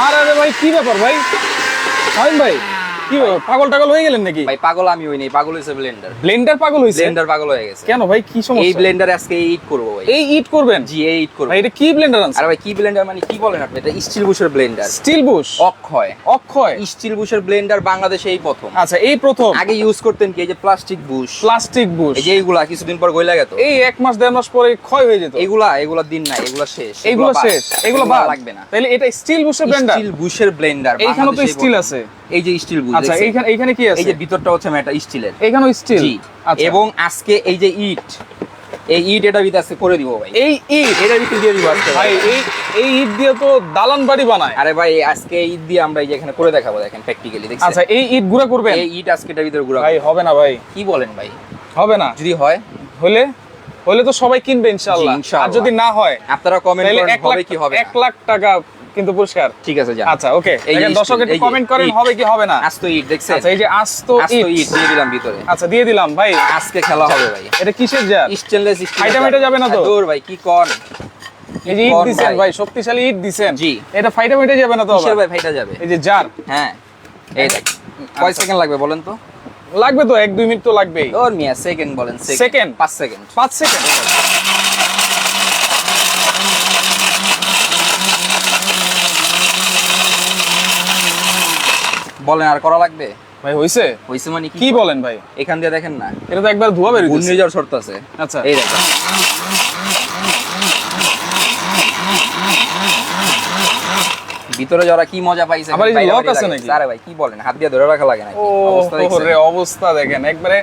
আরে ভাই কি ব্যাপার ভাই? শাহিন ভাই কি পাগল টাগল হয়ে গেলেন নাকি? ভাই পাগল আমি হই নাই, পাগল হইছে ব্লেন্ডার। ব্লেন্ডার পাগল হইছে? ব্লেন্ডার পাগল হয়ে গেছে। কেন ভাই কি সমস্যা? এই ব্লেন্ডার আজকে ইট করব ভাই। এই ইট করবেন? জি এই ইট করব ভাই। এটা কি ব্লেন্ডার আনছেন? আরে ভাই কি ব্লেন্ডার মানে কি বলেন আপনি? এটা স্টিল বুশের blender. Steel bush? Akshay. Akshay steel বুশের ব্লেন্ডার বাংলাদেশে এই প্রথম। আচ্ছা এই প্রথম। আগে ইউজ করতেন কি এই যে প্লাস্টিক বুশ। প্লাস্টিক বুশ এই যে এইগুলা কিছুদিন পর গইলা গেত। এই 1 মাস 1.5 মাস পরে ক্ষয় হয়ে যেত। এগুলা দিন নাই, এগুলা শেষ। এগুলো শেষ, এগুলো বাদ লাগবে না। তাহলে এটা স্টিল বুশের ব্লেন্ডার? স্টিল বুশের ব্লেন্ডার। এইখানেও তো স্টিল আছে। এই যে স্টিল বুশ। আচ্ছা এইখানে কি আছে? এই যে ভিতরটা হচ্ছে মেটা স্টিলের। এইখানেও স্টিল। জি। এবং আজকে এই যে ইট, এই ইট এটা ভিতরে আজকে করে দিব ভাই। এই ইট এটা ভিতরে দিয়ে দিব আজকে ভাই। এই ইট দিয়ে তো দালান বাড়ি বানায়। আরে ভাই আজকে এই ইট দিয়ে আমরা এই যে এখানে করে দেখাবো, দেখেন প্র্যাকটিক্যালি দেখছেন। আচ্ছা এই ইট গুঁড়া করবেন? এই ইট আজকে এটার ভিতরে গুঁড়া ভাই হবে না ভাই। কি বলেন ভাই? হবে না? যদি হয় হলে তো সবাই কিনবে ইনশাআল্লাহ। জি, ইনশাআল্লাহ। আর যদি না হয় আপনারা কমেন্ট তাহলে করেন হবে কি হবে না। 1 লাখ টাকা কিন্তু পুরস্কার। ঠিক আছে যান। আচ্ছা ওকে, এই যে দেখেন দর্শক একটু এই যে কমেন্ট করেন ইট। হবে কি হবে না। আস্ত ইট দেখছেন? আচ্ছা এই যে আস্ত আস্ত ইট ইট দিয়ে দিলাম ভিতরে। আচ্ছা দিয়ে দিলাম ভাই। আজকে খেলা হবে ভাই। এটা কিসের জার? Stainless steel. ফাইটা মেটে যাবে না তো? দূর ভাই কি কোন। এই যে ইট দিছেন ভাই, শক্তিশালী ইট দিছেন। জি। এটা ফাইটা মেটে যাবে না তো? কিসের ভাই ফাইটা যাবে? এই যে জার। হ্যাঁ এই দেখ কয় সেকেন্ড লাগবে বলেন তো? লাগবে তো 1-2 মিনিট তো লাগবেই। ওর মিয়া সেকেন্ড বলেন। সেকেন্ড? 5 সেকেন্ড। 5 সেকেন্ড। বলেন আর করা লাগবে? ভাই হইছে? হইছে মানে কি বলেন ভাই? এখান দিয়ে দেখেন না, এটা তো একবার ধোয়া বের হইছে। ঘূর্ণিঝড় শর্ত আছে। আচ্ছা এই দেখেন ভিতরে যারা কি মজা পাইছে। আবার এই যে লক আছে নাকি? আরে ভাই কি বলেন, হাত দিয়ে ধরে রাখা লাগে নাকি? ও অবস্থা দেখছেন? রে অবস্থা দেখেন, একবারে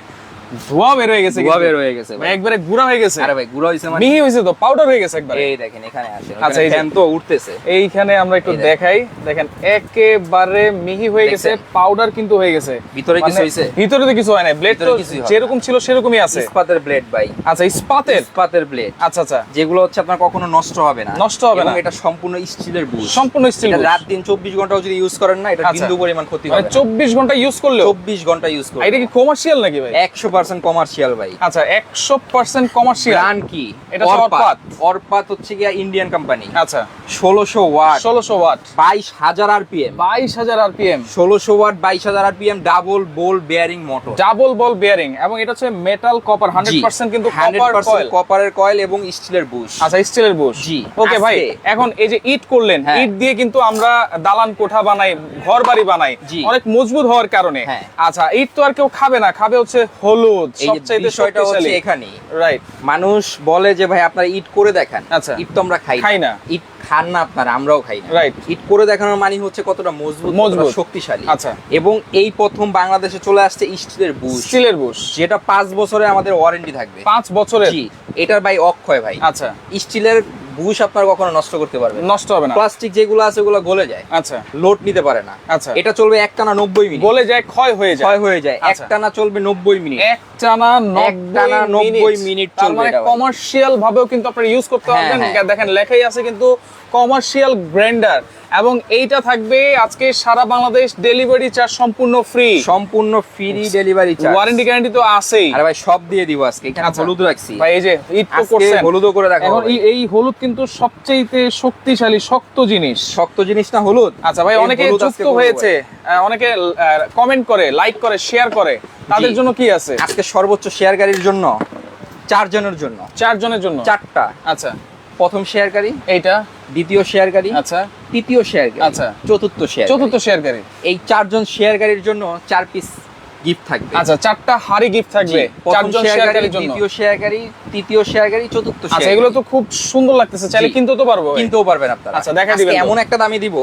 ধোয়া বের হয়ে গেছে। ধোয়া বের হয়ে গেছে ভাই ভাই। একবারে গুঁড়া হয়ে গেছে। আরে ভাই গুঁড়া হইছে মানে মিহি হইছে তো, পাউডার হয়ে গেছে একবারে। এই দেখেন এখানে আসেন। আচ্ছা, এই যে- ফ্যান তো উঠতেছে। এইখানে আমরা একটু এই দেখেন। দেখাই, দেখেন একেবারে মিহি হয়ে গেছে, দেখছেন? পাউডার কিন্তু হয়ে গেছে। ভিতরে কিছু মানে হইছে? ভিতরে তো কিছু হয় না, ব্লেড ভিতরে তো কিছুই হয় না। যেরকম ছিল সেরকমই আছে। ইস্পাতের ব্লেড ভাই। আচ্ছা ইস্পাতের? ইস্পাতের ব্লেড। আচ্ছা আচ্ছা যেগুলো হচ্ছে আপনার কখনো নষ্ট হবে না। নষ্ট হবে এবং না। এটা সম্পূর্ণ স্টিলের বুশ। সম্পূর্ণ স্টিল। এটা রাত দিন 24 ঘন্টাও যদি ইউজ করেন না, এটা আচ্ছা। বিন্দু পরিমাণ ক্ষতি মানে হবে না। 24 ঘন্টা ইউজ করলেও? 24 ঘন্টা ইউজ করবেন। এটা কি কমার্শিয়াল নাকি ভাই? 100% কমার্শিয়াল ভাই। আচ্ছা 100% কমার্শিয়াল। ব্র্যান্ড কি? এটা হচ্ছে অরপাত। অরপাত হচ্ছে গিয়া ইন্ডিয়ান কোম্পানি। আচ্ছা 1600 watt, 1600 watt, 22000 RPM, 22000 RPM, 1600 watt, 22000 RPM, double ball bearing motor, double ball bearing, এবং এটা হচ্ছে মেটাল কপার 100% কিন্তু কপার কয়েল। কপারের কয়েল এবং স্টিলের বুশ। আচ্ছা স্টিলের বুশ। জি। ওকে ভাই, আজকে এখন এই যে ইট করলেন, হ্যাঁ। ইট দিয়ে কিন্তু আমরা দালান কোঠা বানাই, ঘর বাড়ি বানাই, জি। অনেক মজবুত হওয়ার কারণে। হ্যাঁ। আচ্ছা ইট তো আর কেউ খাবে না, খাবে হচ্ছে হলুদ, এই যে সবচাইতে বিষয়টা হচ্ছে শক্তিশালী। এখানেই। রাইট। মানুষ বলে যে ভাই আপনারা ইট করে দেখান। আচ্ছা। ইট তো আমরা খাই খাই না। ইট খান না আপনারা, আমরাও খাই না। Right. ইট করে দেখানোর মানে হচ্ছে কতটা মজবুত, মজবুত। কতটা শক্তিশালী। আচ্ছা। এবং এই প্রথম বাংলাদেশে চলে আসছে স্টিলের বুশ, স্টিলের বুশ, যেটা 5 বছরে আমাদের ওয়ারেন্টি থাকবে। 5 বছরের। জি। এটার ভাই অক্ষয় ভাই। আচ্ছা স্টিলের বুশ আপনার কখনো নষ্ট করতে পারবে না। নষ্ট হবে না। প্লাস্টিক যেগুলো আছে ওগুলো গলে যায়, আচ্ছা লোড নিতে পারে না। আচ্ছা। এটা চলবে একটানা 90 মিনিট। গলে যায়, ক্ষয় হয়ে যায়। ক্ষয় হয়ে যায়। আচ্ছা। একটানা চলবে 90 মিনিট। একটানা 90 মিনিট তার চলবে মানে এটা ভাই। কমার্শিয়াল ভাবেও কিন্তু আপনারা ইউজ করতে হ্যাঁ, পারবেন। হ্যাঁ। দেখেন লেখাই আছে কিন্তু কমার্শিয়াল গ্রাইন্ডার, এবং এইটা থাকবে আজকে সারা বাংলাদেশ ডেলিভারি চার্জ সম্পূর্ণ ফ্রি। সম্পূর্ণ free delivery charge. Warranty guarantee তো আছেই। আরে ভাই সব দিয়ে দিব আজকে। এখানে আচ্ছা। হলুদ রাখছি ভাই এই যে ইট তো আজকে, করছেন, হলুদও করে দেখাবো এখন ভাই। এই হলুদ কিন্তু সবচেয়ে শক্তিশালী শক্ত জিনিস। শক্ত জিনিস না হলুদ। আচ্ছা ভাই, এই অনেকে হলুদ আজকে যুক্ত করবো হয়েছে, অনেকে কমেন্ট করে, লাইক করে, শেয়ার করে, তাদের জি। জন্য কি আছে? আজকে সর্বোচ্চ শেয়ারকারীর জন্য 4 জনের জন্য 4 জনের জন্য 4টা। আচ্ছা প্রথম শেয়ারকারী, এইটা, দ্বিতীয় শেয়ারকারী, আচ্ছা তৃতীয় শেয়ারকারী, আচ্ছা। চতুর্থ শেয়ারকারী। চতুর্থ শেয়ারকারী। এই 4 জন শেয়ারকারীর জন্য 4 পিস গিফট থাকবে। আচ্ছা 4টা হাড়ি গিফট থাকবে জি, প্রথম 4 জন শেয়ারকারী, শেয়ারকারীর জন্য। দ্বিতীয় শেয়ারকারী, তৃতীয় শেয়ারকারী, চতুর্থ আচ্ছা শেয়ারকারী। এগুলো তো খুব সুন্দর লাগতেছে, চাইলে জি। কিনতে তো পারবো ভাই। কিনতেও পারবেন আপনারা। আচ্ছা, দেখা আজকে দিবেন তো। এমন একটা দামে দিব,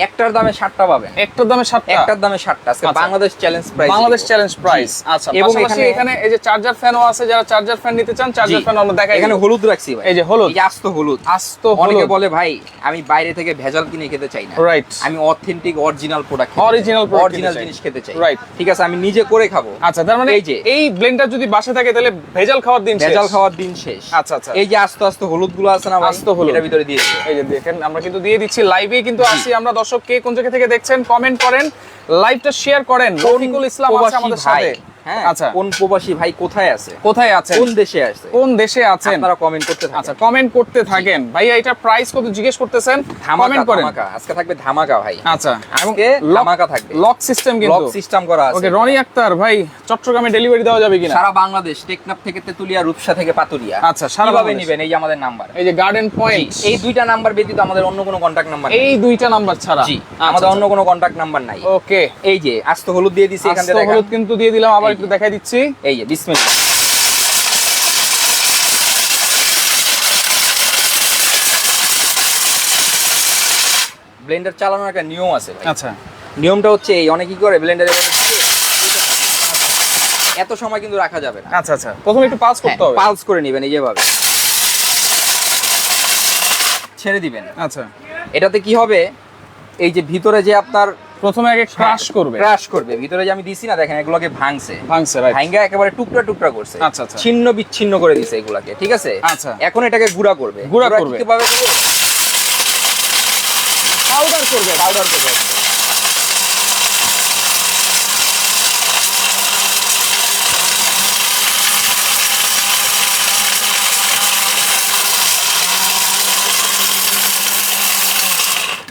একটার দামে 7টা পাবেন। একটার দামে 7টা? একটার দামে 7টা। আজকে আচ্ছা। Bangladesh challenge price. Bangladesh challenge price. আচ্ছা, এবং পাশাপাশি এখানে এই যে চার্জার ফ্যানও আছে, যারা চার্জার ফ্যান নিতে চান চার্জার ফ্যান আমরা দেখাই। এখানে হলুদ রাখছি ভাই। এই যে হলুদ, এই যে আস্ত হলুদ। আস্ত অনেকে হলুদ। বলে ভাই আমি বাইরে থেকে ভেজাল কিনে খেতে চাই না, রাইট। আমি authentic original product, Original product original খেতে চাই। জিনিস খেতে চাই। Right. ঠিক আছে, আমি নিজে করে খাবো। আচ্ছা তার মানে এই যে এই ব্লেন্ডার যদি বাসা থাকে তাহলে ভেজাল খাওয়ার দিন শেষ। ভেজাল খাওয়ার দিন শেষ। আচ্ছা আচ্ছা। এই যে আস্ত আস্ত হলুদ গুলো আছে না ভাই, আস্ত হলুদ। এটার ভিতরে দিয়ে দিবে। এই যে দেখেন আমরা কিন্তু দিয়ে দিচ্ছি, লাইভে কিন্তু আসি আমরা। দর্শক কে কোন জায়গা থেকে দেখছেন কমেন্ট করেন, লাইভটা শেয়ার করেন। রফিকুল ইসলাম আছে আমাদের সাথে। হ্যাঁ আচ্ছা। কোন প্রবাসী ভাই কোথায় আছে, কোথায় আছেন, কোন দেশে আছে, কোন দেশে আছেন, আপনারা কমেন্ট করতে থাকেন। আচ্ছা কমেন্ট করতে থাকেন। ভাইয়া এটা প্রাইস কত জিজ্ঞেস করতেছেন, ধামাকা কমেন্ট করেন। ধামাকা আজকে থাকবে ধামাকা ভাই। আচ্ছা আজকে ধামাকা থাকবে, লক সিস্টেম লক কিন্তু সিস্টেম করা আছে। ওকে রনি আক্তার ভাই, চট্টগ্রামে ডেলিভারি দেওয়া যাবে কিনা? সারা বাংলাদেশ, টেকনাফ থেকে তেতুলিয়া, রূপসা থেকে পাতুরিয়া। আচ্ছা, সারা কিভাবে বাংলাদেশ। নেবেন? এই যে আমাদের নাম্বার, এই যে গার্ডেন পয়েন্ট, এই দুইটা নাম্বার ব্যতীত আমাদের অন্য কোনো কন্টাক্ট নাম্বার এই দুইটা নাম্বার ছাড়া জি আমাদের অন্য কোনো কন্টাক্ট নাম্বার নাই। ওকে এই যে আস্ত হলুদ দিয়ে দিছি, এখান থেকে আস্ত দেখেন। হলুদ কিন্তু দিয়ে দিলাম, আবার এই একটু যে। দেখাই দিচ্ছি। এই যে বিসমিল্লাহ। ব্লেন্ডার চালানোর একটা নিয়ম আছে ভাই। আচ্ছা নিয়মটা হচ্ছে এই, অনেকে কি করে ব্লেন্ডারে এত সময় কিন্তু রাখা যাবে না। আচ্ছা আচ্ছা, প্রথমে একটু পাস করতে হবে। পালস করে নেবেন এই যেভাবে, ছেড়ে দিবেন। আচ্ছা এটাতে কি হবে, এই যে ভিতরে যে আপনার প্রথমে আগে ক্রাশ করবে, ক্রাশ করবে, ভিতরে যে আমি দিছি না দেখেন, এগুলোকে ভাঙছে, ভাঙছে রাইট। ভাঙ্গা একেবারে টুকরা টুকরা করছে, আচ্ছা, আচ্ছা। ছিন্ন বিচ্ছিন্ন করে দিছে এগুলাকে, ঠিক আছে। আচ্ছা। এখন এটাকে গুঁড়া করবে। গুঁড়া করবে। কিভাবে করবে? পাউডার করবে, পাউডার করবে।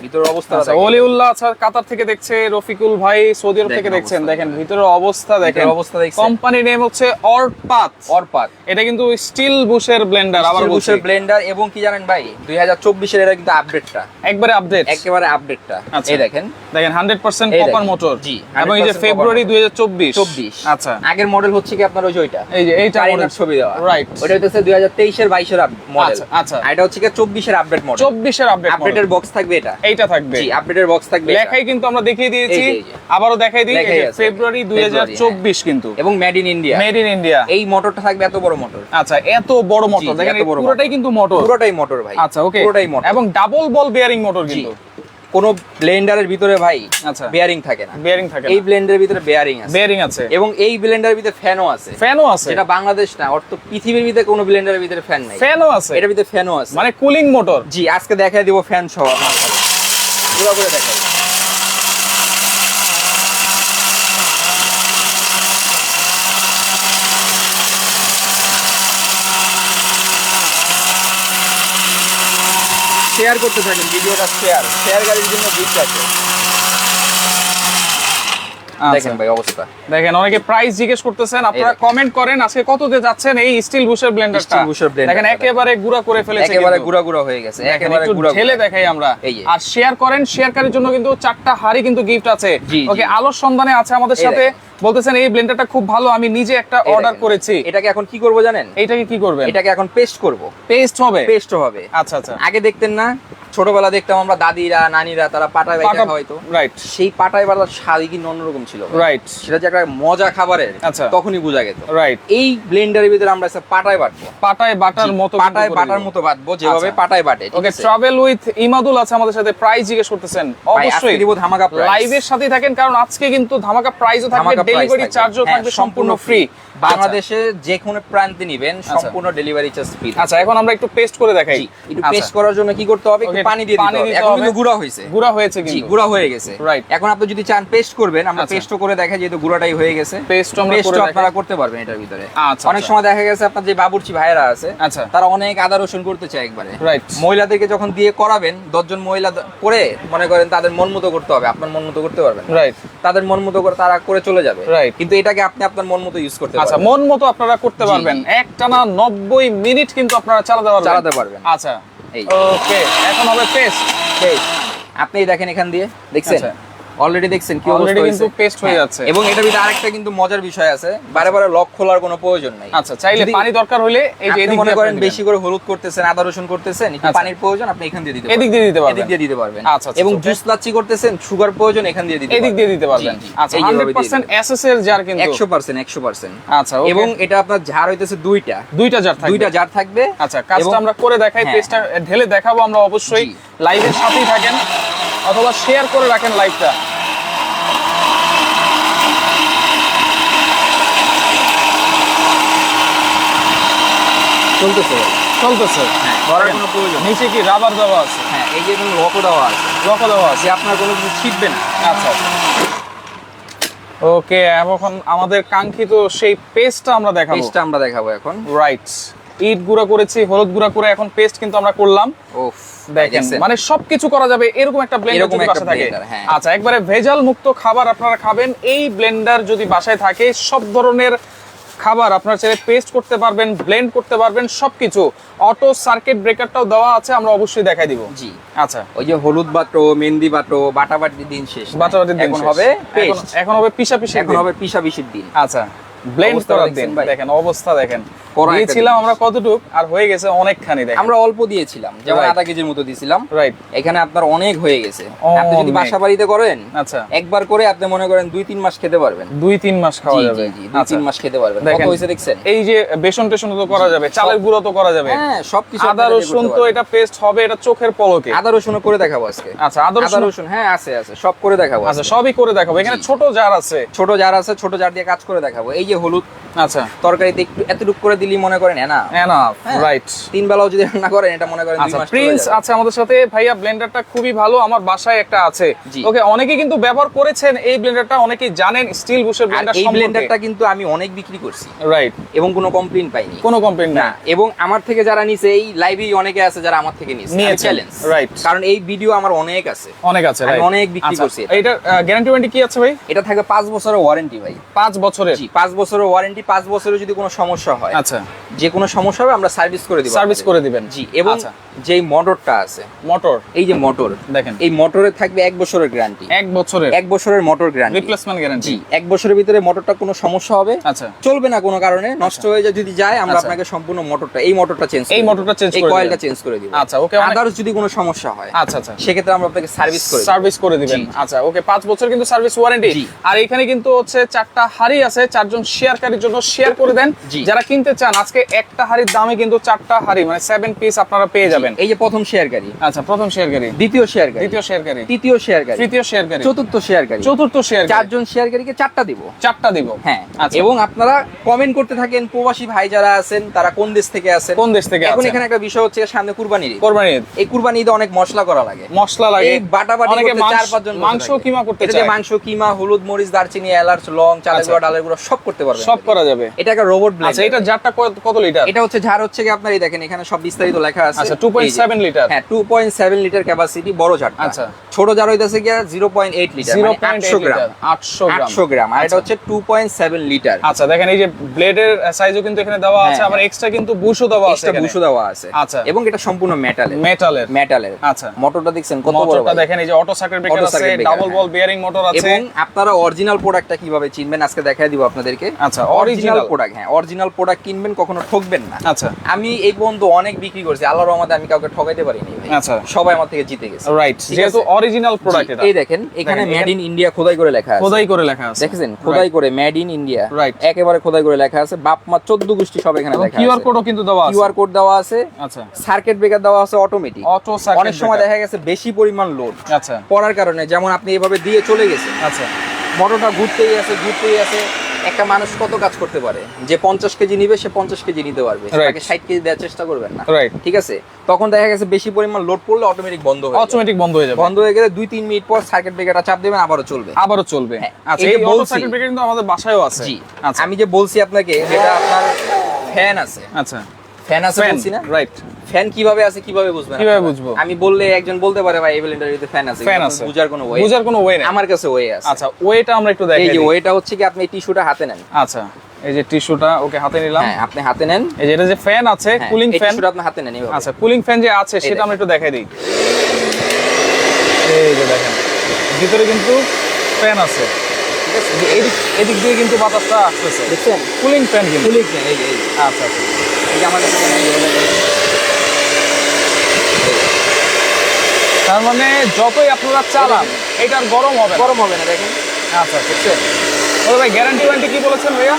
ভিতরের অবস্থা আচ্ছা ওলিউল্লাহ আচ্ছা কাতার থেকে দেখছে, রফিকুল ভাই সৌদি আরব থেকে দেখেন দেখছেন, অবস্থা। দেখেন ভিতরের অবস্থা দেখেন। ভিতরের অবস্থা দেখছেন? কোম্পানির নেম হচ্ছে অরপাত। অরপাত এটা কিন্তু স্টিল বুশের ব্লেন্ডার, আবার বলছি বুশের ব্লেন্ডার। এবং কি জানেন ভাই, 2024 এর এটা কিন্তু আপডেটটা, একবারে আপডেট, একেবারে আপডেটটা। আচ্ছা। এই দেখেন, দেখেন 100% এই কপার দেখেন। মোটর। জি, এবং এই যে 100% ফেব্রুয়ারি copper 2024। আচ্ছা আগের মডেল হচ্ছে কি আপনার ওই যে ওইটা, এই যে এইটা কারিনার model। ছবি দেওয়া, রাইট। ওটা হচ্ছে 2023 এর 22 এর মডেল। আচ্ছা, আচ্ছা। আর এটা হচ্ছে কি 24 এর আপডেট মডেল। 24 এর আপডেট, আপডেটের বক্স থাকবে এটা। এইটা থাকবে, জি, আপডেটের বক্স থাকবে এটা। লেখাই কিন্তু আমরা দেখিয়ে দিয়েছি, এই যে, এই যে। আবারও দেখাই দিই, এই লেখাই যে আছে। ফেব্রুয়ারি ফেব্রুয়ারি, 2024 কিন্তু, এবং made in India. Made in India. এই মোটরটা থাকবে এত বড় মোটর, আচ্ছা এত বড় মোটর, জি, দেখেন এত এই বড় পুরোটাই কিন্তু মোটর। পুরোটাই মোটর ভাই। আচ্ছা ওকে, পুরোটাই মোটর। এবং ডাবল বল বেয়ারিং মোটর জি, কিন্তু, কোনো ব্লেন্ডারের ভিতরে ভাই আচ্ছা বেয়ারিং থাকে না, বেয়ারিং থাকে এই ব্লেন্ডারের ভিতরে বেয়ারিং আছে। বেয়ারিং আছে এবং এই ব্লেন্ডারের ভিতরে ফ্যানও আছে। ফ্যানও আছে, যেটা বাংলাদেশ না, অর্থ পৃথিবীর ভিতরে কোনো ব্লেন্ডারের ভিতরে ফ্যান নাই। ফ্যানও আছে, এটার ভিতরে ফ্যানও আছে, মানে কুলিং মোটর। জি আজকে দেখাই দিব ফ্যান সহ আপনার সাথে, পুরো করে দেখাই। শেয়ার করতে থাকেন ভিডিওটা, শেয়ার গাড়ির জন্য গিফট আছে। দেখেন ভাই অবস্থা, দেখেন অনেকে প্রাইস জিজ্ঞেস করতেছেন, আপনারা দেখেন। কমেন্ট করেন আজকে কততে যাচ্ছেন এই স্টিল বুশের ব্লেন্ডারটা। Steel bush এর blender দেখেন টা একেবারে গুঁড়া করে ফেলেছে, একেবারে কিন্তু। গুঁড়া গুঁড়া হয়ে গেছে, দেখেন, একেবারে একটু গুঁড়া ঢেলে গুঁড়া। দেখাই আমরা। এই যে। আর শেয়ার করেন, শেয়ারকারীর জন্য কিন্তু 4টা হাড়ি কিন্তু গিফট আছে। জি, জি। ওকে আলোর সন্ধানে আছে আমাদের এই সাথে, দেখেন। বলতেছেন এই ব্লেন্ডারটা খুব ভালো, আমি নিজে একটা এই অর্ডার দেখেন। করেছি। এটাকে এখন কি করব জানেন? এইটাকে কি করবেন? এটাকে এখন পেস্ট করব। পেস্ট হবে, পেস্ট হবে। আচ্ছা আচ্ছা, আগে দেখতেন না, ছোটবেলা দেখতাম আমরা দাদিরা নানিরা তারা পাটায় বাইটা খাওয়াইতো, রাইট সেই পাটায় বাটার স্বাদই কিন্তু অন্যরকম ছিল। রাইট সেটা যে একটা মজা খাবারের, আচ্ছা। তখনই বোঝা গেত। রাইট, এই ব্লেন্ডারের ভিতরে আমরা একটা পাটায় বাটবো, পাটায় বাটার মতো কিন্তু পাটায় করে বাটার দিব। মতো বাটবো, যেভাবে আচ্ছা। পাটায় বাটে। ওকে ট্রাভেল উইথ ইমাদুল আছে আমাদের সাথে, প্রাইস জিজ্ঞেস করতেছেন। ভাই, আজকে অবশ্যই দিব ধামাকা price। লাইভের সাথেই থাকেন, কারণ আজকে কিন্তু ধামাকা প্রাইসও থাকবে, ধামাকা price ডেলিভারি থাকবে। চার্জও হ্যাঁ, থাকবে সম্পূর্ণ ফ্রি। বাংলাদেশে যে কোনো প্রান্তে নিবেন সম্পূর্ণ ডেলিভারি চার্জ ফ্রি। আচ্ছা এখন আমরা একটু পেস্ট করে দেখাই। একটু পেস্ট করার জন্য কি করতে হবে? একটু Okay, পানি দিয়ে পানি দিতে হবে। দিতে এখন হবে। কিন্তু গুঁড়া হয়েছে, গুঁড়া হয়েছে জি কিন্তু, গুঁড়া হয়ে গেছে। Right. এখন আপনি যদি চান পেস্ট করবেন, আমরা আচ্ছা। পেস্টও করে দেখাই, যেহেতু গুঁড়াটাই হয়ে গেছে। পেস্ট আমরা পেস্ট করে আপনারা দেখাই। করতে পারবেন এটার ভিতরে। আচ্ছা, অনেক আচ্ছা। সময় দেখা গেছে আপনার যে বাবুর্চি ভাইয়েরা আছে, আচ্ছা। তারা অনেক আদা রসুন করতে চায় একবারে। Right. মহিলাদেরকে যখন দিয়ে করাবেন, 10 জন মহিলা করে মনে করেন তাদের মন মতো করতে হবে, আপনার মন মতো করতে পারবেন না। রাইট, তাদের মন মতো করে তারা করে চলে যাবে। Right. কিন্তু এটাকে আপনি আপনার মন মতো ইউজ করতে আচ্ছা পারবেন। মন মতো আপনারা করতে জি, পারবেন, জি। একটানা 90 মিনিট কিন্তু আপনারা চালাতে পারবেন। আচ্ছা এই ওকে, এখন হবে পেস্ট। পেস্ট আপনি দেখেন এখান দিয়ে, দেখছেন আচ্ছা। অলরেডি দেখছেন কি Already অবস্থা হয়েছে? কিন্তু paste হয়ে হ্যাঁ। যাচ্ছে। এবং এটার ভিতরে আরেকটা কিন্তু মজার বিষয় আছে, বারে বারে লক খোলার কোনো প্রয়োজন নাই। আচ্ছা চাইলে যদি পানি দরকার হলে এই যে আপনি এদিক মনে দিয়ে করেন আপনি বেশি করে হলুদ করতেছেন, আদা রসুন করতেছেন, একটু আচ্ছা। পানির প্রয়োজন, আপনি এখান দিয়ে দিতে এদিক দিয়ে দিতে পারবেন। এদিক দিয়ে দিতে পারবেন। আচ্ছা, আচ্ছা, এবং okay. জুস লাচ্ছি করতেছেন, সুগার প্রয়োজন, এখান দিয়ে দিতে এদিক দিয়ে দিতে পারবেন। জি, জি। আচ্ছা এই যেভাবে দিয়ে 100% দিবেন। এসএসএল জার কিন্তু 100%। আচ্ছা ওকে, এবং এটা আপনার ঝাড় হইতেছে দুইটা জার থাকবে। জার থাকবে। আচ্ছা কাজটা এবং- আমরা করে দেখাই, হ্যাঁ। পেস্টটা ঢেলে দেখাবো আমরা অবশ্যই। জি। লাইভের সাথেই থাকেন অথবা শেয়ার করে রাখেন লাইভটা। চলতেছে, চলতেছে, হ্যাঁ, ধরার কোনো প্রয়োজন নেই। নিচে কি রাবার দেওয়া আছে? হ্যাঁ, এই যে এখানে লকও দেওয়া আছে, লকও দেওয়া আছে। যে আপনার কোনো কিছু ছিটবে না। আচ্ছা আচ্ছা ওকে, এখন আমাদের কাঙ্ক্ষিত সেই পেস্টটা আমরা দেখাবো। পেস্টটা আমরা দেখাবো এখন। রাইট, ইট গুঁড়া করেছি, হলুদ গুঁড়া করে এখন পেস্ট কিন্তু আমরা করলাম। ওফ, দেখেন মানে সবকিছু করা যাবে এরকম একটা ব্লেন্ডার যদি বাসায় থাকে। হ্যাঁ। আচ্ছা, একবারে ভেজাল মুক্ত খাবার আপনারা খাবেন এই ব্লেন্ডার যদি বাসায় থাকে। সব ধরনের খাবার আপনারা চাইলে পেস্ট করতে পারবেন, ব্লেন্ড করতে পারবেন, সবকিছু। অটো সার্কিট ব্রেকারটাও দেওয়া আছে, আমরা অবশ্যই দেখাই দিব। জি, আচ্ছা, ওই যে হলুদ বাটো, মেহেন্দি বাটো, বাটাবাটির দিন শেষ, বাটাবাটির দিন এখন শেষ। হবে পেস্ট, এখন হবে পিষাপিষি, এখন হবে পিষাপিষির দিন। আচ্ছা, ব্লেন্ড অবস্থা করার দেখছেন দিন। ভাই? দেখেন অবস্থা, দেখেন কড়া একটা দিয়েছিলাম জিনিস। আমরা কতটুক, আর হয়ে গেছে অনেকখানি। দেখেন আমরা অল্প দিয়েছিলাম, যেমন Right. আধা কেজির মতো দিয়েছিলাম, রাইট, এখানে আপনার অনেক হয়ে গেছে। আপনি যদি অনেক। বাসা বাড়িতে করেন, আচ্ছা, একবার করে আপনি মনে করেন 2-3 মাস খেতে পারবেন। 2-3 মাস খাওয়া জি, যাবে। জি, জি, 2-3 মাস খেতে পারবেন। কত দেখেন। হয়েছে দেখছেন? এই যে বেসন টেসন তো করা যাবে, চালের গুঁড়ো তো করা যাবে, হ্যাঁ, সবকিছু আদা আপনারা রসুন করতে তো পারবেন। এটা পেস্ট হবে, এটা চোখের পলকে। আদা রসুন করে দেখাবো আজকে। আচ্ছা, আদা আদা রসুন, রসুন, হ্যাঁ আছে আছে, সব করে দেখাবো আচ্ছা আজকে। সবই করে দেখাবো। এখানে জি। ছোট জার আছে, ছোট জার আছে, ছোট জার দিয়ে কাজ করে দেখাবো। এই যে হলুদ আচ্ছা, তরকারিতে একটু এতটুকু করে দিলি মনে করেন না, এনাফ, হ্যাঁ। রাইট। 3 বেলাও যদি রান্না করেন এটা মনে করেন 2 আচ্ছা, মাস চলে প্রিন্স যাবে। আছে আমাদের সাথে। ভাইয়া ব্লেন্ডারটা খুবই ভালো, আমার বাসায় একটা আছে। জি। ওকে, অনেকে কিন্তু ব্যবহার করেছেন এই ব্লেন্ডারটা, অনেকেই জানেন স্টিল বুশের আর ব্লেন্ডার এই সম্পর্কে। ব্লেন্ডারটা কিন্তু আমি অনেক বিক্রি করছি রাইট, এবং কোনো কমপ্লেইন পাইনি। কোনো কমপ্লেইন না। না, এবং আমার থেকে যারা নিছে, এই লাইভেই অনেকে আছে যারা আমার থেকে নিয়েছেন। Challenge, Right. কারণ এই ভিডিও আমার অনেক আছে, অনেক আছে, আমি রাইট। অনেক বিক্রি করছি এটা। এটা গ্যারান্টি ওয়ারেন্টি কি আছে ভাই? এটা থাকে 5 বছরের ওয়ারেন্টি ভাই। 5 বছরের। জি, 5 বছরের ওয়ারেন্টি। 5 বছরে যদি কোনো সমস্যা হয়, আচ্ছা, যে কোনো সমস্যা হবে আমরা সার্ভিস করে দিব, সার্ভিস করে দিবেন। জি। এবং আচ্ছা। যেই মোটরটা আছে, মোটর, এই যে মোটর, দেখেন এই মোটরে থাকবে 1 বছরের গ্যারান্টি। 1 বছরের 1 বছরের মোটর গ্যারান্টি, রিপ্লেসমেন্ট গ্যারান্টি। জি। 1 বছরের ভিতরে মোটরটা কোনো সমস্যা হবে, আচ্ছা, চলবে না কোনো কারণে, নষ্ট হয়ে যায়, যদি যায় আমরা আচ্ছা। আপনাকে সম্পূর্ণ মোটরটা, এই মোটরটা চেঞ্জ, এই মোটরটা চেঞ্জ এই করে কয়েলটা দিবেন। চেঞ্জ করে দিব। আচ্ছা, ওকে। আদারস যদি কোনো সমস্যা হয়, আচ্ছা, আচ্ছা, সেক্ষেত্রে আমরা আপনাকে সার্ভিস করে দিব। সার্ভিস করে দিবেন। জি। আচ্ছা, ওকে, 5 বছর কিন্তু সার্ভিস ওয়ারেন্টি। জি। আর এখানে কিন্তু হচ্ছে 4টা হাড়ি আছে, 4জন শেয়ারকারীর জন্য শেয়ার করে দেন। জি। যারা কিনতে চান, আজকে একটা হাড়ির দামে কিন্তু 4টা হাড়ি মানে 7 পিস আপনারা পেয়ে যাবেন। এই যে প্রথম শেয়ারকারী, আচ্ছা, প্রথম শেয়ারকারী, দ্বিতীয় শেয়ারকারী, দ্বিতীয় শেয়ারকারী, তৃতীয় শেয়ারকারী, তৃতীয় শেয়ারকারী, চতুর্থ শেয়ারকারী, চতুর্থ শেয়ারকারী, 4জন শেয়ারকারীকে 4টা দিব। 4টা দিব। হ্যাঁ। আচ্ছা। এবং আপনারা কমেন্ট করতে থাকেন, প্রবাসী ভাই যারা আছেন তারা কোন দেশ থেকে আছেন। কোন দেশ থেকে এখন আছেন? এখানে একটা বিষয় হচ্ছে, সামনে কুরবানির ঈদ। কোরবানি ঈদ, এই কুরবানি ঈদে অনেক মশলা করা লাগে, মশলা লাগে, এই বাটাবাটি অনেকে করতে 4-5 জন মাংস কিমা করতে এটা দিয়ে চায়। মাংস কিমা, হলুদ মরিচ দারচিনি এলাচ লং চালের আচ্ছা। গুঁড়া ডালের গুঁড়া সব করতে পারবেন, সব করা যাবে। এটা একটা রোবট আচ্ছা, ব্লেন্ডার। এটা জারটা কত লিটার? এটা হচ্ছে ঝাড় হচ্ছে কি আপনার, এই দেখেন এখানে সব বিস্তারিত লেখা আছে। আচ্ছা, এই যে। 2.7 লিটার। হ্যাঁ, 2.7 লিটার ক্যাপাসিটি বড় ঝাড়টা। আচ্ছা। ছোট ঝাড় হইতাছে কি 0.8 লিটার, মানে 800 গ্রাম। 800 গ্রাম। 800 গ্রাম। আর এটা আচ্ছা। হচ্ছে 2.7 লিটার। আচ্ছা, দেখেন এই যে ব্লেডের সাইজও কিন্তু এখানে দেওয়া আছে, হ্যাঁ, আবার এক্সট্রা কিন্তু বুশও দেওয়া আছে এক্সট্রা এখানে। বুশও দেওয়া আছে। আচ্ছা। এবং এটা সম্পূর্ণ মেটালের। মেটালের। আচ্ছা। মোটরটা দেখছেন কত বড় মোটরটা ভাই? দেখেন, এই যে অটো সার্কিট ব্রেকার Auto আছে, circuit breaker, ডাবল বল বিয়ারিং মোটর আছে। এবং আপনারা অরিজিনাল প্রোডাক্টটা কিভাবে চিনবেন আজকে দেখাই দিব আপনাদেরকে। আচ্ছা, অরিজিনাল original। প্রোডাক্ট, হ্যাঁ, অরিজিনাল প্রোডাক্ট কিনবেন, কখনো ঠকবেন না। আচ্ছা, আমি এই পর্যন্ত অনেক বিক্রি করছি, আল্লাহর রহমতে আমি কাউকে ঠকাইতে পারিনি ভাই। আচ্ছা। সবাই আমার থেকে জিতে গেছে। রাইট, ঠিক যেহেতু আছে? অরিজিনাল প্রোডাক্ট জি, এটা। এই দেখেন এখানে দেখেন, মেড ইন ইন্ডিয়া খোদাই করে লেখা আছে। খোদাই করে লেখা আছে। দেখেছেন, খোদাই করে মেড ইন ইন্ডিয়া, Right. একেবারে খোদাই করে লেখা আছে। বাপ মা 14 গোষ্ঠী সব এখানে লেখা আছে। কিউআর কোডও কিন্তু দেওয়া আছে। কিউআর কোড দেওয়া আছে, আচ্ছা, সার্কিট ব্রেকার দেওয়া আছে অটোমেটিক। অটো সার্কিট অনেক সময় দেখা গেছে বেশি পরিমাণ লোড আচ্ছা, পড়ার কারণে, যেমন আপনি এভাবে দিয়ে চলে গেছেন, আচ্ছা, মোটরটা ঘুরতেই আছে। একটা মানুষ কত কাজ করতে পারে, যে 50 কেজি নিবে সে 50 কেজি নিতে পারবে, Right. তাকে 60 কেজি দেওয়ার চেষ্টা করবেন না। রাইট। ঠিক আছে, তখন দেখা গেছে বেশি পরিমাণ লোড পড়লে অটোমেটিক বন্ধ হয়ে যাবে। অটোমেটিক বন্ধ হয়ে যাবে। বন্ধ হয়ে গেলে 2-3 মিনিট পর সার্কিট ব্রেকারটা চাপ দেবেন, আবারও চলবে। আবারও চলবে। হ্যাঁ, আচ্ছা, এই এই যে অটো বলছি- সার্কিট ব্রেকার কিন্তু আমাদের বাসায়ও আছে। জি। আচ্ছা, আমি যে বলছি আপনাকে, যেটা আপনার ফ্যান আছে, আচ্ছা, ফ্যান আছে বলছি না, রাইট। ফ্যান কিভাবে আছে কিভাবে বুঝবেন? কিভাবে আপনারা? বুঝবো? আমি বললে একজন বলতে পারে ভাই এই ব্লেন্ডারে ফ্যান আছে, ফ্যান কিন্তু আছে, বুঝার কোনো ওয়ে, বুঝার কোনো ওয়ে নেই। আমার কাছে ওয়ে আছে। আচ্ছা, ওয়েটা আমরা একটু এই দেখাই যে দিই। ওয়েটা হচ্ছে কি, আপনি টিস্যুটা হাতে নেন। আচ্ছা, এই যে টিস্যুটা ওকে হাতে নিলাম। হ্যাঁ, আপনি হাতে নেন। এই যে এটা যে ফ্যান আছে, হ্যাঁ, কুলিং এই ফ্যান। টিস্যুটা আপনি হাতে নেন এইভাবে। আচ্ছা, কুলিং ফ্যান যে আছে সেটা দেখেন। আমরা একটু দেখাই দিই। এই যে দেখেন, ভিতরে কিন্তু ফ্যান আছে। ঠিক আছে, এই যে এদিক দিয়ে কিন্তু বাতাসটা আসতেছে। দেখছেন? কুলিং ফ্যান কিন্তু। কুলিং ফ্যান, এই যে আচ্ছা, আচ্ছা, এই যে আমার কাছে দেখেন, এইভাবে দেখেন। তার মানে যতই আপনারা চালান এটা আর গরম হবে না। গরম হবে না, দেখেন। আচ্ছা, দেখছেন? ও ভাই, গ্যারান্টি ওয়ারেন্টি কি বলেছেন ভাইয়া?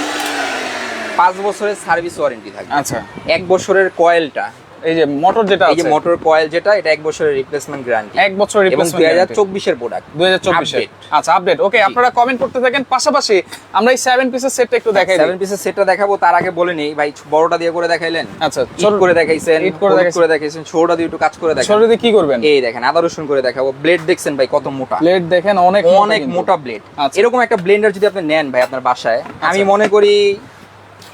5 বছরের সার্ভিস ওয়ারেন্টি থাকবে। আচ্ছা, 1 বছরের কয়েলটা এই যে মোটর যেটা এই যে আছে, মোটর কয়েল যেটা, এটা 1 বছরের রিপ্লেসমেন্ট গ্যারান্টি, 1 বছর এবং রিপ্লেসমেন্ট 2024 এর প্রোডাক্ট, 2024 এর। আচ্ছা, আপডেট। ওকে, আপনারা কমেন্ট করতে থাকেন, পাশাপাশি আমরা এই 7 পিসের সেটটা একটু দেখাই দিই। 7 পিসের সেটটা দেখাবো, তার আগে বলে নেই ভাই, বড়টা দিয়ে করে দেখাইলেন, আচ্ছা, ছোট করে দেখাইছেন, ঈদ করে দেখাইছেন। করে দেখাইছেন, ছোটটা দিয়ে একটু কাজ করে দেখান। সরোদে কি করবেন? এই দেখেন আদা রসুন করে দেখাবো। ব্লেড দেখছেন ভাই কত মোটা, প্লেট দেখেন অনেক অনেক মোটা ব্লেড। আচ্ছা। এরকম একটা ব্লেন্ডার যদি আপনি নেন ভাই আপনার বাসায়, আমি মনে করি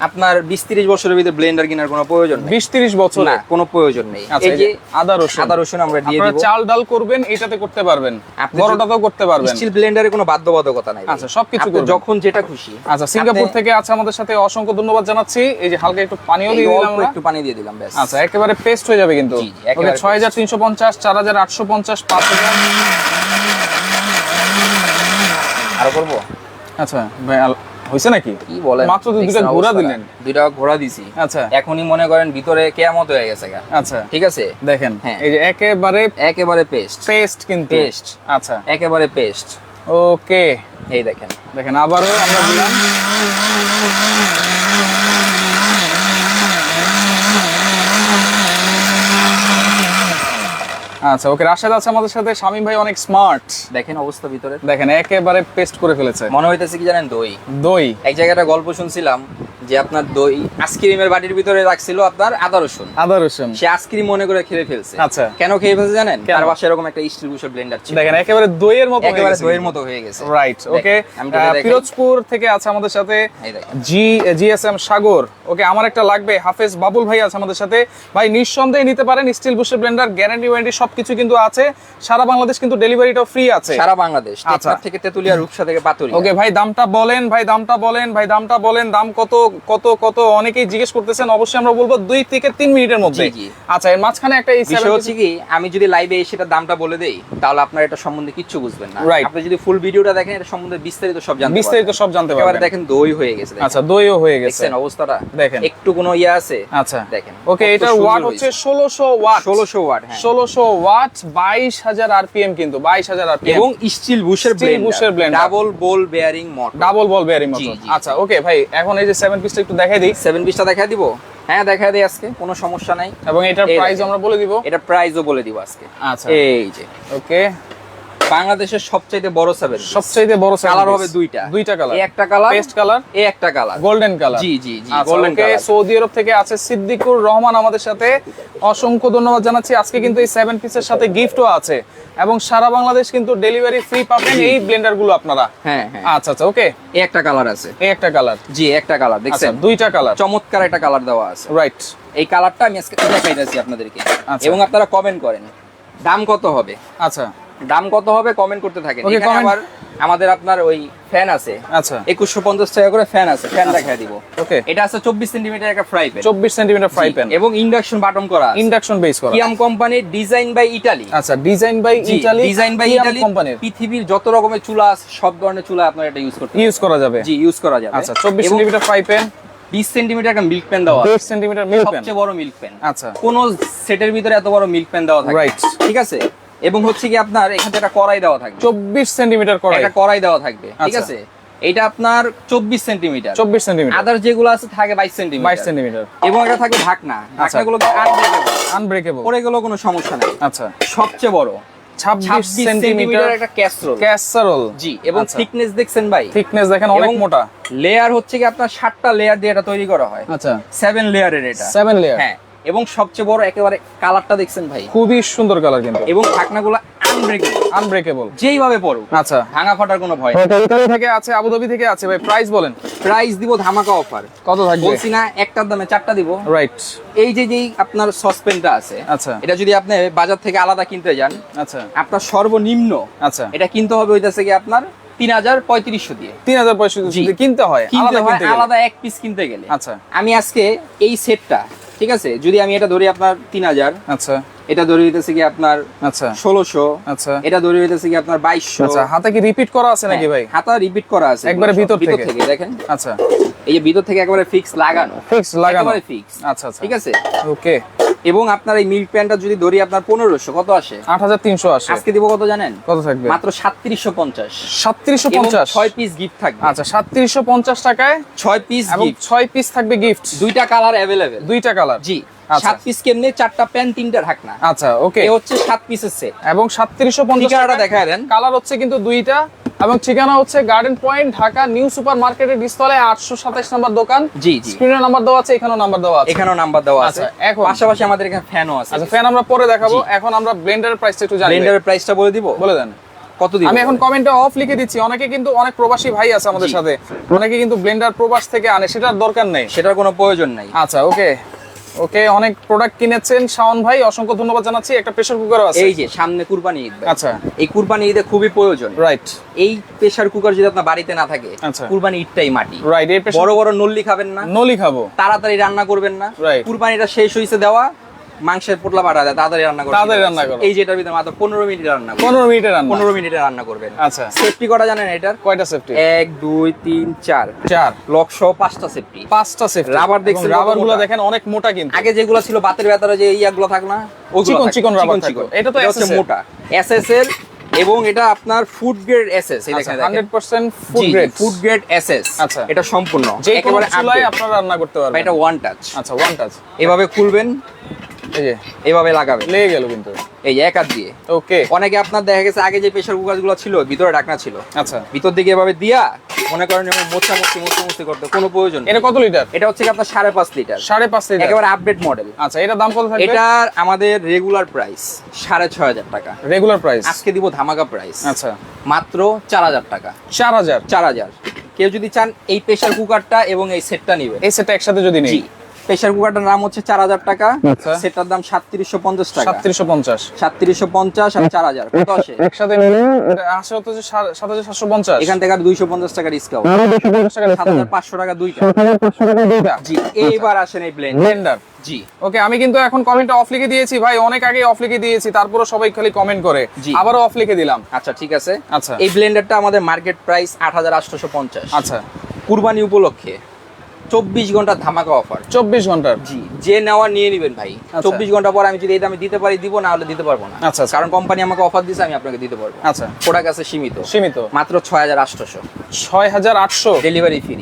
আপনার 20-30 বছরের ভিতরে ব্লেন্ডার কেনার কোনো প্রয়োজন নেই। 20-30 বছর না, কোনো প্রয়োজন নেই। আচ্ছা, এই যে আদা রসুন আমরা দিয়ে আপনারা দিব। চাল ডাল করবেন, এটাতে করতে পারবেন, আপনি বড়টাতেও করতে পারবেন। স্টিল ব্লেন্ডারে কোনো বাধ্যবাধকতা নাই। আচ্ছা, সবকিছু আপনি করবেন। যখন যেটা খুশি। আচ্ছা, সিঙ্গাপুর থেকে আছে আমাদের সাথে, অসংখ্য ধন্যবাদ জানাচ্ছি। এই যে হালকা একটু পানিও দিয়ে দিলাম আমরা। একটু পানি দিয়ে দিলাম ব্যাস। আচ্ছা, একেবারে পেস্ট হয়ে যাবে কিন্তু। জি, জি, একেবারে ওকে, 6350, 4850, 5000। আরো করব? আচ্ছা ভাই, হইছে নাকি? কি বলেন, মাত্র তো দুইটা ঘোরা দিলেন। দুইটা ঘোরা দিছি। আচ্ছা, এখনই মনে করেন ভিতরে কিয়ামত হয়ে গেছে গা। আচ্ছা, ঠিক আছে, দেখেন হ্যাঁ। এই যে একেবারে পেস্ট পেস্ট কিন্তু। পেস্ট, আচ্ছা, একেবারে পেস্ট। ওকে, এই দেখেন দেখেন আবারও আমরা দিলাম। আচ্ছা, ওকে, রাশেদ আছে আমাদের সাথে। শামীম ভাই অনেক স্মার্ট, দেখেন অবস্থা ভিতরে। দেখেন একেবারে পেস্ট করে ফেলেছে। মনে হইতেছে কি জানেন, দই। দই। এক জায়গায় একটা গল্প শুনছিলাম যে আপনার দই আইসক্রিমের বাটির ভিতরে রাখছিল আপনার আদা রসুন। আদা রসুন সে আইসক্রিম মনে করে খেয়ে ফেলছে। আচ্ছা। কেন খেয়ে ফেলছে জানেন? কেন? তার বাসায় এরকম একটা স্টিল বুশের ব্লেন্ডার ছিল। দেখেন একেবারে দইয়ের মতো, একেবারে দইয়ের মতো হয়ে গেছে। রাইট। ওকে, আমি যদি দেখাই। পিরোজপুর থেকে আছে আমাদের সাথে এই দেখেন। জিএসএম সাগর। ওকে, আমার একটা লাগবে। হাফেজ বাবুল ভাই আছে আমাদের সাথে। ভাই নিঃসন্দেহে নিতে পারেন, স্টিল বুশের ব্লেন্ডার, গ্যারান্টি ওয়ারেন্টি সবকিছু কিন্তু আছে। সারা বাংলাদেশ কিন্তু ডেলিভারিটাও ফ্রি আছে। সারা বাংলাদেশ, আচ্ছা। টেকনাফ থেকে তেতুলিয়া, রূপসা থেকে পাতুরিয়া। ওকে ভাই, দামটা বলেন, ভাই দামটা বলেন, ভাই দামটা বলেন। দাম কত কত কত অনেকেই জিজ্ঞেস করতেছেন, অবশ্যই আমরা বলবো 2 থেকে 3 মিনিটের মধ্যে। জি, জি। আচ্ছা, এর মাঝখানে একটা এই বিষয় হচ্ছে কি, আমি যদি লাইভে এসে সেটা দামটা বলে দেই, তাহলে আপনার এটা সম্বন্ধে কিচ্ছু বুঝবেন না। Right. আপনি যদি ফুল ভিডিওটা দেখেন, এটা সম্বন্ধে বিস্তারিত সব জানতে বিস্তারিত সব জানতে একেবারে পারবেন। দেখেন দই হয়ে গেছে। দেখেন। আচ্ছা, দইও হয়ে গেছে। দেখছেন অবস্থাটা? দেখেন। একটু কোনো ইয়ে আছে? আচ্ছা, দেখেন। ওকে, কত এটার সুন্দর ওয়াট হচ্ছে হয়েছে। 1600 ওয়াট। 1600 ওয়াট, হ্যাঁ। 1600 ওয়াট, 22000 আরপিএম কিন্তু, 22000 আরপিএম। এবং স্টিল বুশের Steel বুশের blender। Double ball bearing motor. Double ball bearing মতো। জি, জি। আচ্ছা, ওকে ভাই, এখন এই যে 7 পিসটা একটু দেখাই দিই, 7 পিসটা দেখায় দিব। হ্যাঁ, দেখায় দেই আজকে, কোনো সমস্যা নাই। এবং এটার এই প্রাইস দেখেন। আমরা বলে দিব। এটা প্রাইসও বলে দিব আজকে। আচ্ছা, এই যে ওকে, বাংলাদেশের সবচাইতে বড় 7 সবচেয়ে বড় কালার হবে দুইটা কালার, এই একটা কালার, পেস্ট কালার, এই একটা কালার, গোল্ডেন কালার। জি জি জি, আচ্ছা, গোল্ডেন ওকে, কালার। সৌদি আরব থেকে আছে সিদ্দিকুর রহমান আমাদের সাথে, অসংখ্য ধন্যবাদ জানাচ্ছি। আজকে কিন্তু এই 7 পিসের সাথে গিফটও আছে, এবং সারা বাংলাদেশ কিন্তু ডেলিভারি ফ্রি পাবেন এই ব্লেন্ডার গুলো আপনারা। হ্যাঁ হ্যাঁ, আচ্ছা আচ্ছা, ওকে, এই একটা কালার আছে। এই একটা কালার। জি, একটা কালার আচ্ছা, দেখছেন, 2টা কালার। চমৎকার একটা কালার দেওয়া আছে। রাইট। এই কালারটা আমি আজকে দেখাইতেছি আপনাদেরকে, আচ্ছা। এবং আপনারা কমেন্ট করেন দাম কত হবে। আচ্ছা, দাম কত হবে কমেন্ট করতে থাকেন। Okay, এখানে comment- আবার আমাদের আপনার ওই ফ্যান আছে, আচ্ছা, 2150 টাকা করে ফ্যান আছে, ফ্যান দেখায় দিব। ওকে, এটা আছে 24 সেন্টিমিটার একটা fry pan, 24 centimetre fry pan, এবং ইন্ডাকশন বাটন করা আছে। ইন্ডাকশন বেস করা। কিয়াম কোম্পানির, ডিজাইন বাই ইটালি। আচ্ছা, design by Italy, design by Italy কোম্পানির পৃথিবীর যত রকমের চুলা আছে সব ধরনের চুলা আপনারা এটা ইউজ করতে ইউজ করা যাবে। জি, ইউজ করা যাবে। আচ্ছা, 24 এবং সেন্টিমিটার ফ্রাই প্যান, 20 সেন্টিমিটার একটা মিল্ক প্যান দেওয়া আছে, 8 সেন্টিমিটার মিল্ক প্যান। সবচেয়ে বড় মিল্ক প্যান। আচ্ছা, কোন সেটের ভিতরে এত বড় মিল্ক প্যান দেওয়া থাকে? Right. ঠিক আছে। এবং হচ্ছে কি আপনার এখানে একটা কড়াই দেওয়া থাকবে, 24 সেন্টিমিটার কড়াই, একটা কড়াই দেওয়া থাকবে। ঠিক আচ্ছা। আছে, এটা আপনার 24 সেন্টিমিটার। 24 সেন্টিমিটার, আদার যেগুলো আছে থাকে 22 সেন্টিমিটার। 22 সেন্টিমিটার, এবং এটা থাকবে ঢাকনা, ঢাকনাগুলো আনব্রেকেবল, আনব্রেকেবল। পরে গেলেও কোনো সমস্যা নেই। আচ্ছা, সবচেয়ে বড় 26 সেন্টিমিটার সেন্টিমিটার একটা ক্যাসরোল। ক্যাসারোল। জি, এবং আচ্ছা। থিকনেস দেখছেন ভাই, থিকনেস দেখেন অনেক এবং মোটা। লেয়ার হচ্ছে কি আপনার 7টা লেয়ার দিয়ে এটা তৈরি করা হয়। আচ্ছা, 7 লেয়ারের এটা। 7 লেয়ার। হ্যাঁ, এবং সবচেয়ে বড় একেবারে কালারটা দেখছেন ভাই, খুবই সুন্দর কালার কিন্তু, এবং ঢাকনাগুলো আনব্রেকেবল, আনব্রেকেবল। যেইভাবে পড়ুক আচ্ছা, ভাঙা ফাটার কোনো ভয় নেই। ইতালি থেকে আছে, আবুধাবি থেকে আছে। ভাই প্রাইস বলেন, প্রাইস দিব ধামাকা অফার। কত থাকবে? বলছি না একটার দামে 4টা দিব। রাইট। এই যে যেই আপনার সসপেনটা আছে, আচ্ছা, এটা যদি আপনি বাজার থেকে আলাদা কিনতে যান, আচ্ছা, আপনার সর্বনিম্ন আচ্ছা, এটা কিনতে হবে হইতাছে কি আপনার 3350 দিয়ে 3065 জি। যদি কিনতে হয়, কিনতে হয় কিনতে গেলে। আলাদা এক পিস কিনতে গেলে। আচ্ছা, আমি আজকে এই সেটটা, ঠিক আছে, যদি আমি এটা ধরি আপনার 3000, আচ্ছা, এটা ধরে হইতেছে কি আপনার আচ্ছা, 1600, আচ্ছা, এটা ধরে হইতেছে কি আপনার 2200। আচ্ছা, হাতে কি রিপিট করা আছে নাকি ভাই? হাতা রিপিট করা আছে একবারে ভিতর থেকে? দেখেন, আচ্ছা, এই যে ভিতর থেকে একেবারে ফিক্স লাগানো, ফিক্স লাগানো। একেবারে ফিক্স। আচ্ছা, আচ্ছা, ঠিক আছে। ওকে, এবং আপনার এই মিল্ক প্যানটা যদি ধরি আপনার 1500 কত আসে? 8300 আসে। আজকে দিব কত জানেন? কত থাকবে? মাত্র 3750। 3750। 6 পিস গিফট থাকবে। আচ্ছা 3750 টাকায় 6 পিস এবং গিফট। 6 পিস থাকবে গিফট। দুইটা কালার अवेलेबल। দুইটা কালার। জি। আচ্ছা। 7 পিস কেমনে? 4টা প্যান 3টা ঢাকনা। আচ্ছা ওকে। এই হচ্ছে 7 পিসের সেট। এবং 3750 ঠিকানাটা দেখায় দেন। কালার হচ্ছে কিন্তু দুইটা এবং ঠিকানা হচ্ছে garden point, Dhaka new super মার্কেটের নিচতলায় 827 নম্বর দোকান। জি জি। স্ক্রিনে নাম্বার দেওয়া আছে, এখানেও নাম্বার দেওয়া আছে। এখানেও নাম্বার দেওয়া আছে। আচ্ছা, এখন পাশাপাশি আমাদের এখানে ফ্যানও আছে। আচ্ছা ফ্যান আমরা পরে দেখাবো, এখন আমরা ব্লেন্ডারের প্রাইসটা একটু জানি। ব্লেন্ডারের প্রাইসটা বলে দিব? বলে দেন। কত দিব? আমি এখন কমেন্টে অফ লিখে দিচ্ছি, অনেকে কিন্তু অনেক প্রবাসী ভাই আছে আমাদের জি। সাথে, অনেকে কিন্তু ব্লেন্ডার প্রবাস থেকে আনে, সেটার দরকার নেই। সেটার কোনো প্রয়োজন নাই। আচ্ছা ওকে ওকে, অনেক প্রোডাক্ট কিনেছেন শাওন ভাই, অসংখ্য ধন্যবাদ জানাচ্ছি। একটা প্রেসার কুকারও আছে। এই যে সামনে কুরবানি ঈদ ভাই। আচ্ছা। এই কুরবানি ঈদে খুবই প্রয়োজন। রাইট এই প্রেসার কুকার যদি আপনার বাড়িতে না থাকে, আচ্ছা। কুরবানি ঈদটাই মাটি। রাইট। এই বড় বড় নল্লি খাবেন না, নলি খাবো, তাড়াতাড়ি রান্না করবেন না। Right. কুরবানিটা শেষ হইছে দেওয়া, মাংসের পোটলা বাটা দেয়, তাড়াতাড়ি রান্না করবেন। তাড়াতাড়ি রান্না করো। এই যেটার ভিতরে মাত্র 15 মিনিটে রান্না করবেন। 15 মিনিটে রান্না। 15 মিনিটে রান্না করবেন। আচ্ছা। সেফটি কটা জানেন এটার? কয়টা সেফটি? 1 2 3 4 4 লক সহ 5টা সেফটি। 5টা সেফটি। রাবার দেখছেন কত রাবার গুলো মোটা? দেখেন অনেক মোটা কিন্তু। আগে যেগুলো ছিল বাতের ভেতরে যে ইয়াগুলো থাক না, ওগুলো চিকন থাকে, চিকন রাবার থাকতো। এটা তো হচ্ছে SS এর। মোটা এসএস এর, এবং এটা আপনার ফুড গ্রেড এসএস। এই আচ্ছা, দেখেন 100% food grade. Food grade SS. আচ্ছা। এটা সম্পূর্ণ যে কোনো একেবারে চুলায় upgrade। আপনারা রান্না করতে বা পারবেন। এটা ওয়ান টাচ। আচ্ছা ওয়ান টাচ। এভাবে খুলবেন, এই যে এভাবে লাগাবেন, লেগে গেল কিন্তু। এই এক হাত দিয়ে। ওকে অনেকে আপনার দেখা গেছে আগে যে প্রেসার কুকার গুলো ছিল ভিতরে ঢাকনা ছিল, আচ্ছা। ভিতর দিকে এভাবে দিয়া মনে করেন যেমন মোছামুছি করতে কোনো প্রয়োজন নেই। এটা কত লিটার? এটা হচ্ছে কি আপনার 5.5 লিটার, 5.5 লিটার। একেবারে আপডেট মডেল। আচ্ছা এটার দাম কত থাকবে? এটার আমাদের রেগুলার প্রাইস 6,500 টাকা। রেগুলার প্রাইস আজকে দিব ধামাকা প্রাইস, আচ্ছা মাত্র 4,000 টাকা। 4000। 4,000। কেউ যদি চান এই প্রেসার কুকারটা এবং এই সেটটা নিবেন। এই সেটটা একসাথে যদি নেই? জি। প্রেসার কুকারটার নাম হচ্ছে 4,000 টাকা, আচ্ছা। সেটার দাম 3750 টাকা। 3750। 3750 আর 4,000 কত আসে? একসাথে নিলে এটা আসে হচ্ছে 7750। এখান থেকে আর 250 টাকা ডিসকাউন্ট, আরো 250 টাকা ডিসকাউন্ট। 7,500 টাকা দুইটা। 7500 টাকা দুইটা। জি। এইবার আসেন এই ব্লেন্ড। ব্লেন্ডার। জি। ওকে, আমি কিন্তু এখন কমেন্টটা অফ লিখে দিয়েছি ভাই, অনেক আগে অফ লিখে দিয়েছি, তারপরে সবাই খালি কমেন্ট করে, জি। আবারও অফ লিখে দিলাম। আচ্ছা ঠিক আছে। আচ্ছা। এই ব্লেন্ডারটা আমাদের মার্কেট প্রাইস 8,850। আচ্ছা কুরবানি উপলক্ষে 24 ঘন্টা ধামাকা অফার। 24 ঘন্টার। জি। যে নেওয়া নিয়ে নেবেন ভাই। আচ্ছা। 24 ঘন্টা পর আমি যদি এই দামে দিতে পারি দিব, না হলে দিতে পারবো না। আচ্ছা, আচ্ছা। কারণ কোম্পানি আমাকে অফার দিয়েছে, আমি আপনাকে দিতে পারবো। আচ্ছা। প্রোডাক্ট আছে সীমিত, সীমিত। মাত্র 6,800। 6800। Delivery free.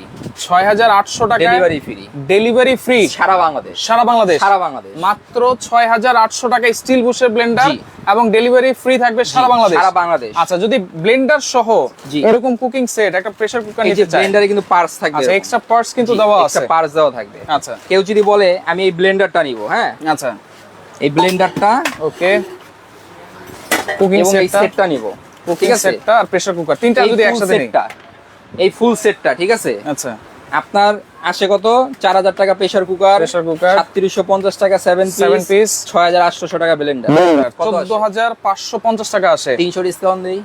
6800 টাকা ডেলিভারি ফ্রি। ডেলিভারি ফ্রি সারা বাংলাদেশ। সারা বাংলাদেশ। সারা বাংলাদেশ। মাত্র 6800 টাকা স্টিল বুশের ব্লেন্ডার জি। এবং ডেলিভারি ফ্রি থাকবে সারা বাংলাদেশ। সারা বাংলাদেশ। আচ্ছা, যদি ব্লেন্ডার সহ জি। এরকম কুকিং সেট, একটা প্রেসার কুকার এই যে নিতে চাই, ব্লেন্ডারে কিন্তু পার্টস থাকবে। আচ্ছা এক্সট্রা পার্টস কিন্তু দেওয়া আছে। একটা পার্টস দেওয়া থাকবে। আচ্ছা কেউ যদি বলে আমি এই ব্লেন্ডারটা নিব, হ্যাঁ, আচ্ছা এই ব্লেন্ডারটা ওকে, কুকিং এবং এই সেটটা, সেটটা নিব, কুকিং ঠিক আছে, সেটটা আর প্রেসার কুকার তিনটা এই যদি full একসাথে নেই। সেটটা, এই ফুল সেটটা, ঠিক আছে, আচ্ছা আপনার আসে কত? 4,000 টাকা প্রেসার কুকার, প্রেসার কুকার, 3750 টাকা 7 7 পিস, পিস, 6,800 টাকা ব্লেন্ডার। কত আসে? 14550 টাকা আসে। 300 ডিসকাউন্ট দেই,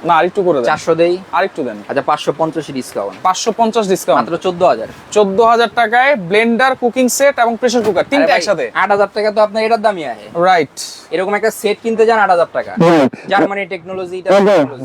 না আরেকটু করে দেন, 400 দেই, আরেকটু দেন। আচ্ছা 550 ডিসকাউন্ট, 550 ডিসকাউন্ট, মাত্র 14,000। 14000 টাকায় ব্লেন্ডার, কুকিং সেট এবং প্রেসার কুকার তিনটা একসাথে। 8,000 টাকা তো আপনার এটার দামই আহে। রাইট এরকম একটা সেট কিনতে যান 8,000 টাকা। Germany technology.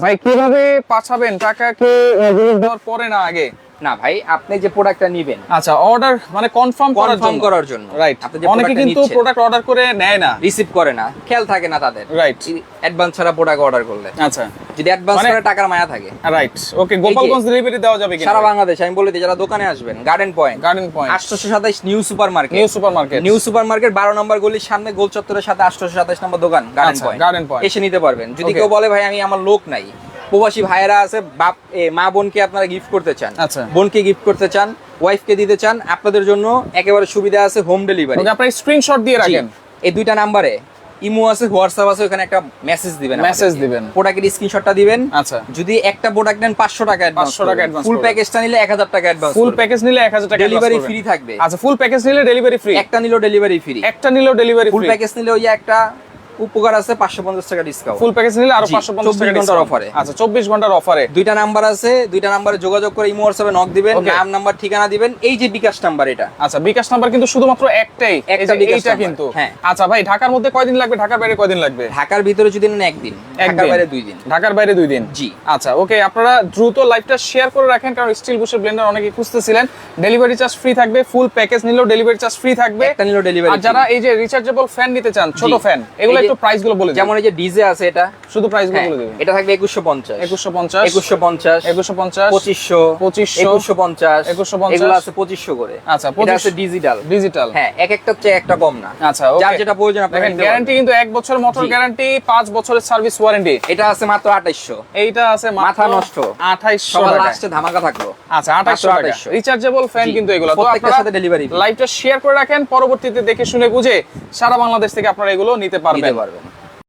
ভাই কিভাবে পাঠাবেন টাকা? কি জিনিস দেওয়ার পরে না আগে? না ভাই, আপনি যে প্রোডাক্টটা নেবেন, আচ্ছা অর্ডার মানে কনফার্ম কনফার্ম করার জন্য। রাইট। আপনি যে অনেকে কিন্তু প্রোডাক্ট অর্ডার করে নেয় না, রিসিভ করে না, খেয়াল থাকে না তাদের। রাইট। অ্যাডভান্স ছাড়া প্রোডাক্ট অর্ডার করলে, আচ্ছা যদি অ্যাডভান্স মানে- করে টাকার মায়া থাকে। রাইট। ওকে, গোপালগঞ্জ ডেলিভারি দেওয়া যাবে কিনা? সারা বাংলাদেশ। আমি বলে দিই, যারা দোকানে আসবেন, garden point, garden point, 827 new super market. New super market, new super market 12 নম্বর গলির সামনে গোল চত্বরের সাথে 827 নম্বর দোকান, গার্ডেন আচ্ছা, পয়েন্ট। Garden point. এসে নিতে পারবেন। যদি Okay. কেউ বলে ভাই আমি আমার লোক নাই, প্রবাসী ভাইয়েরা আছে, বাপ মা বোনকে আপনারা গিফট করতে চান, আচ্ছা। বোনকে গিফট করতে চান, ওয়াইফকে দিতে চান, আপনাদের জন্য একেবারে সুবিধা আছে হোম ডেলিভারি। ওকে, আপনারা স্ক্রিনশট দিয়ে রাখেন। এই দুইটা নাম্বারে ইমো আছে, হোয়াটসঅ্যাপ আছে, ওখানে একটা মেসেজ দিবেন, মেসেজ দিবেন, প্রোডাক্টের স্ক্রিনশটটা দিবেন। আচ্ছা। যদি একটা প্রোডাক্ট নেন 500 টাকা অ্যাডভান্স, 500 টাকা advance ফুল করবেন। প্যাকেজটা নিলে 1000 টাকা অ্যাডভান্স, ফুল প্যাকেজ নিলে 1000 টাকা ডেলিভারি ফ্রি থাকবে। আচ্ছা, ফুল প্যাকেজ নিলে ডেলিভারি ফ্রি, একটা নিলেও ডেলিভারি ফ্রি, একটা নিলেও ডেলিভারি ফুল ফ্রি। প্যাকেজ নিলে ওই যে একটা উপকার আছে 550 টাকা ডিসকাউন্ট। ফুল প্যাকেজ নিলে আরো জি, 550 টাকা 24 ঘন্টার discount। অফারে। আচ্ছা 24 ঘন্টার অফারে। দুইটা নাম্বার আছে, দুইটা নাম্বারে যোগাযোগ করে ইমো হোয়াটসঅ্যাপে নক দিবেন, Okay. নাম নাম্বার ঠিকানা দিবেন। এই যে বিকাশ নাম্বার এটা, আচ্ছা বিকাশ নাম্বার কিন্তু শুধুমাত্র একটাই, এই একটা যে বিকাশ এইটা নাম্বার, কিন্তু। হ্যাঁ। আচ্ছা ভাই ঢাকার মধ্যে কয়দিন লাগবে, ঢাকার বাইরে কয়দিন লাগবে? ঢাকার ভিতরে যদি নেন একদিন, ঢাকার একদিন। বাইরে 2 দিন। ঢাকার বাইরে 2 দিন। জি। আচ্ছা ওকে, আপনারা দ্রুত লাইভটা শেয়ার করে রাখেন, কারণ স্টিল বুশের ব্লেন্ডার অনেকে খুঁজতেছিলেন। ডেলিভারি চার্জ ফ্রি থাকবে, ফুল প্যাকেজ নিলেও ডেলিভারি চার্জ ফ্রি থাকবে। একটা নিলো ডেলিভারি। আর যারা এই যে রিচার্জেবল ফ্যান নিতে চান, ছোট জি। ফ্যান, এগুলো এই যে- একটু প্রাইস গুলো বলে দিন। যেমন এই যে ডিজে আছে এটা, শুধু প্রাইস গুলো হ্যাঁ, বলে দিবেন। এটা থাকবে 2150, 2150, 2150, 2150, 2500, 2500, 2150, 2150, এগুলো আছে 2500 করে। আচ্ছা, এটা আছে ডিজিটাল। ডিজিটাল। হ্যাঁ, এক একটা চেয়ে একটা কম না। আচ্ছা যার ওকে, যেটা প্রয়োজন আপনারা দেখেন নিতে গ্যারান্টি পারবেন। কিন্তু 1 বছর মোটর জি। গ্যারান্টি, 5 বছরের সার্ভিস ওয়ারেন্টি। এটা আছে মাত্র 2800। এইটা আছে মাথা নষ্ট। 2800 সবার টাকা। লাস্টে ধামাকা থাকলো। আচ্ছা 2800 টাকা 2800 রিচার্জেবল ফ্যান জি, কিন্তু এগুলো। তো প্রত্যেকটার আপনারা সাথে ডেলিভারি লাইভটা শেয়ার করে রাখেন, পরবর্তীতে দেখে শুনে বুঝে সারা বাংলাদেশ থেকে আপনারা এগুলো নিতে পারবেন। পারবেন।